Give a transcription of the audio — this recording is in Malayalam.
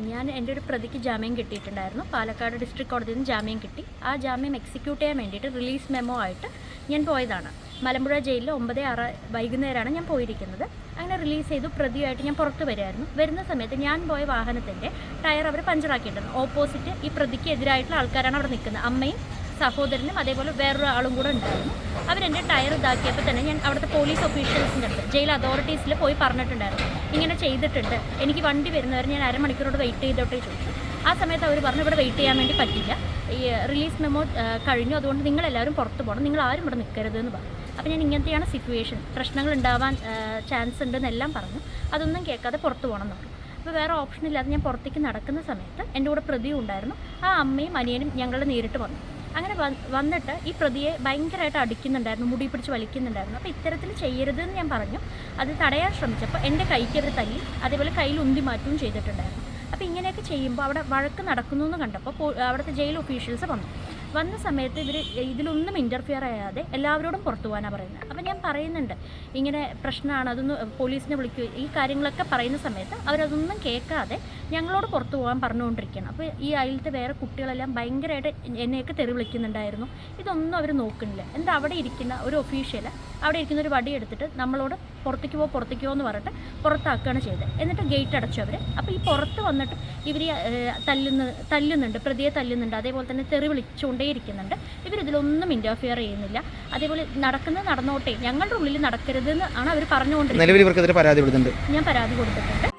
ഞാൻ എൻ്റെ ഒരു പ്രതിക്ക് ജാമ്യം കിട്ടിയിട്ടുണ്ടായിരുന്നു. പാലക്കാട് ഡിസ്ട്രിക്ട് കോടതിയിൽ നിന്ന് ജാമ്യം കിട്ടി. ആ ജാമ്യം എക്സിക്യൂട്ട് ചെയ്യാൻ വേണ്ടിയിട്ട് റിലീസ് മെമ്മോ ആയിട്ട് ഞാൻ പോയതാണ്. മലമ്പുഴ ജയിലിൽ 9/6 വൈകുന്നേരമാണ് ഞാൻ പോയിരിക്കുന്നത്. അങ്ങനെ റിലീസ് ചെയ്തു. പ്രതിയായിട്ട് ഞാൻ പുറത്ത് വരുമായിരുന്നു. വരുന്ന സമയത്ത് ഞാൻ പോയ വാഹനത്തിൻ്റെ ടയർ അവർ പഞ്ചറാക്കിയിട്ടുണ്ട്. ഓപ്പോസിറ്റ് ഈ പ്രതിക്ക് എതിരായിട്ടുള്ള ആൾക്കാരാണ് അവിടെ നിൽക്കുന്നത്. അമ്മയും സഹോദരനും അതേപോലെ വേറൊരു ആളും കൂടെ ഉണ്ടായിരുന്നു. അവരെൻ്റെ ടയർ ഇതാക്കിയപ്പോൾ തന്നെ ഞാൻ അവിടുത്തെ പോലീസ് ഒഫീഷ്യൽസിൻ്റെ അടുത്ത് ജയിൽ അതോറിറ്റീസിൽ പോയി പറഞ്ഞിട്ടുണ്ടായിരുന്നു, ഇങ്ങനെ ചെയ്തിട്ടുണ്ട്, എനിക്ക് വണ്ടി വരുന്നവരെ ഞാൻ അരമണിക്കൂറോട് വെയിറ്റ് ചെയ്തോട്ടേ ചോദിച്ചു. ആ സമയത്ത് അവർ പറഞ്ഞു ഇവിടെ വെയിറ്റ് ചെയ്യാൻ വേണ്ടി പറ്റില്ല, ഈ റിലീസ് മെമ്മോ കഴിഞ്ഞു, അതുകൊണ്ട് നിങ്ങളെല്ലാവരും പുറത്ത് പോകണം, നിങ്ങൾ ആരും ഇവിടെ നിൽക്കരുത് എന്ന് പറഞ്ഞു. അപ്പോൾ ഞാൻ ഇങ്ങനത്തെയാണ് സിറ്റുവേഷൻ, പ്രശ്നങ്ങൾ ഉണ്ടാവാൻ ചാൻസ് ഉണ്ടെന്നെല്ലാം പറഞ്ഞു. അതൊന്നും കേൾക്കാതെ പുറത്ത് പോകണം എന്ന് പറഞ്ഞു. അപ്പോൾ വേറെ ഓപ്ഷൻ ഇല്ലാതെ ഞാൻ പുറത്തേക്ക് നടക്കുന്ന സമയത്ത് എൻ്റെ കൂടെ പ്രതിയും ഉണ്ടായിരുന്നു. ആ അമ്മയും അനിയനും ഞങ്ങൾ നേരിട്ട് വന്നു. അങ്ങനെ വന്നിട്ട് ഈ പ്രതിയെ ഭയങ്കരമായിട്ട് അടിക്കുന്നുണ്ടായിരുന്നു, മുടി പിടിച്ച് വലിക്കുന്നുണ്ടായിരുന്നു. അപ്പോൾ ഇത്തരത്തിൽ ചെയ്യരുതെന്ന് ഞാൻ പറഞ്ഞു. അത് തടയാൻ ശ്രമിച്ചപ്പോൾ എൻ്റെ കൈക്ക് അവർ തല്ലി, അതേപോലെ കയ്യിൽ ഉന്തി മാറ്റുകയും ചെയ്തിട്ടുണ്ടായിരുന്നു. അപ്പോൾ ഇങ്ങനെയൊക്കെ ചെയ്യുമ്പോൾ അവിടെ വഴക്ക് നടക്കുന്നു എന്ന് കണ്ടപ്പോൾ അവിടുത്തെ ജയിൽ ഒഫീഷ്യൽസ് വന്ന സമയത്ത് ഇവർ ഇതിലൊന്നും ഇൻ്റർഫിയർ ചെയ്യാതെ എല്ലാവരോടും പുറത്തു പോകാനാണ് പറയുന്നത്. അപ്പോൾ ഞാൻ പറയുന്നുണ്ട് ഇങ്ങനെ പ്രശ്നമാണ്, അതൊന്ന് പോലീസിനെ വിളിക്കുക, ഈ കാര്യങ്ങളൊക്കെ പറയുന്ന സമയത്ത് അവരതൊന്നും കേൾക്കാതെ ഞങ്ങളോട് പുറത്തു പോകാൻ പറഞ്ഞുകൊണ്ടിരിക്കുകയാണ്. അപ്പോൾ ഈ അയലത്തെ വേറെ കുട്ടികളെല്ലാം ഭയങ്കരമായിട്ട് എന്നെയൊക്കെ തെറി വിളിക്കുന്നുണ്ടായിരുന്നു. ഇതൊന്നും അവർ നോക്കുന്നില്ല. എന്താ അവിടെ ഇരിക്കുന്ന ഒരു ഒഫീഷ്യൽ അവിടെ ഇരിക്കുന്ന ഒരു വടി എടുത്തിട്ട് നമ്മളോട് പുറത്തേക്ക് പോ എന്ന് പറഞ്ഞിട്ട് പുറത്താക്കുകയാണ് ചെയ്തത്. എന്നിട്ട് ഗേറ്റ് അടച്ചു അവർ. അപ്പോൾ ഈ പുറത്ത് വന്നിട്ട് ഇവർ തല്ലുന്നുണ്ട്, പ്രതിയെ തല്ലുന്നുണ്ട്, അതേപോലെ തന്നെ തെറി വിളിച്ചുകൊണ്ടേയിരിക്കുന്നുണ്ട്. ഇവരിതിലൊന്നും ഇൻ്റർഫിയർ ചെയ്യുന്നില്ല. അതേപോലെ നടക്കുന്നോട്ടെ, ഞങ്ങളുടെ ഉള്ളിൽ നടക്കരുതെന്ന് ആണ് അവർ പറഞ്ഞുകൊണ്ടിരിക്കുന്നത്. ഞാൻ പരാതി കൊടുത്തിട്ടുണ്ട്.